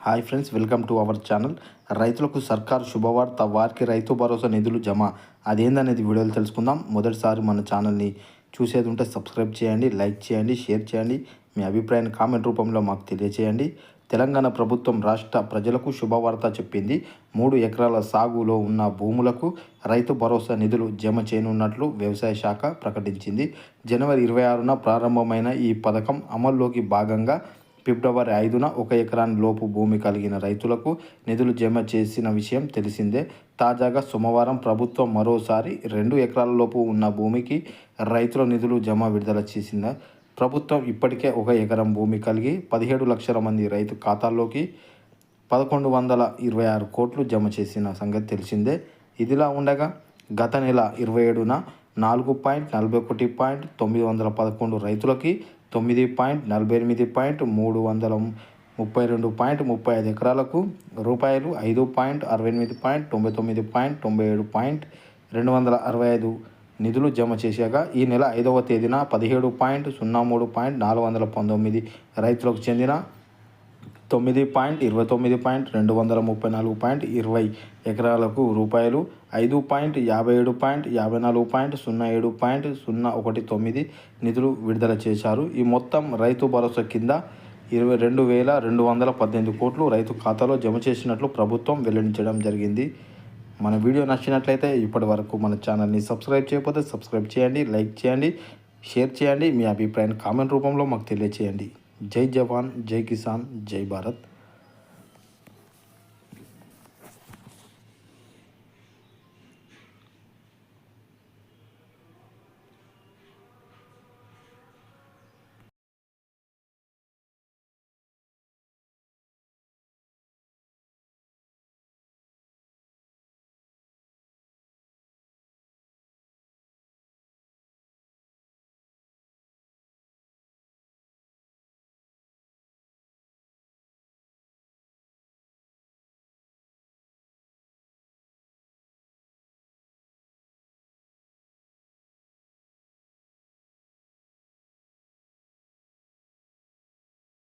Hi friends, welcome to our channel. రైతులకు సర్కారు శుభవార్త, వారికి రైతు భరోసా నిధులు జమ. అదేందనేది వీడియోలు తెలుసుకుందాం. మొదటిసారి మన ఛానల్ని చూసేది ఉంటే సబ్స్క్రైబ్ చేయండి, లైక్ చేయండి, షేర్ చేయండి. మీ అభిప్రాయాన్ని కామెంట్ రూపంలో మాకు తెలియజేయండి. తెలంగాణ ప్రభుత్వం రాష్ట్ర ప్రజలకు శుభవార్త చెప్పింది. 3 ఎకరాల సాగులో ఉన్న భూములకు రైతు భరోసా నిధులు జమ చేయనున్నట్లు వ్యవసాయ శాఖ ప్రకటించింది. జనవరి 26న ప్రారంభమైన ఈ పథకం అమల్లోకి భాగంగా ఫిబ్రవరి 5న 1 ఎకరాని లోపు భూమి కలిగిన రైతులకు నిధులు జమ చేసిన విషయం తెలిసిందే. తాజాగా సోమవారం ప్రభుత్వం మరోసారి 2 ఎకరాల లోపు ఉన్న భూమికి రైతుల నిధులు జమ విడుదల చేసింది. ప్రభుత్వం ఇప్పటికే 1 ఎకరం భూమి కలిగి 17 లక్షల మంది రైతు ఖాతాల్లోకి 1126 కోట్లు జమ చేసిన సంగతి తెలిసిందే. ఇదిలా ఉండగా గత నెల 27న 4.41.911 రైతులకి 9.48.332.35 ఎకరాలకు రూపాయలు 5.88.99.97.265 నిధులు జమ చేశాగా ఈ నెల 5వ తేదీన 17.03.419 రైతులకు చెందిన 9.29.234.20 ఎకరాలకు రూపాయలు 5.57.54.07.019 నిధులు విడుదల చేశారు. ఈ మొత్తం రైతు భరోసా కింద 22,218 కోట్లు రైతు ఖాతాలో జమ చేసినట్లు ప్రభుత్వం వెల్లడించడం జరిగింది. మన వీడియో నచ్చినట్లయితే ఇప్పటి వరకు మన ఛానల్ని సబ్స్క్రైబ్ చేయకపోతే సబ్స్క్రైబ్ చేయండి, లైక్ చేయండి, షేర్ చేయండి. మీ అభిప్రాయాన్ని కామెంట్ రూపంలో మాకు తెలియజేయండి. జై జవాన్, జై కిసాన్, జై భారత్.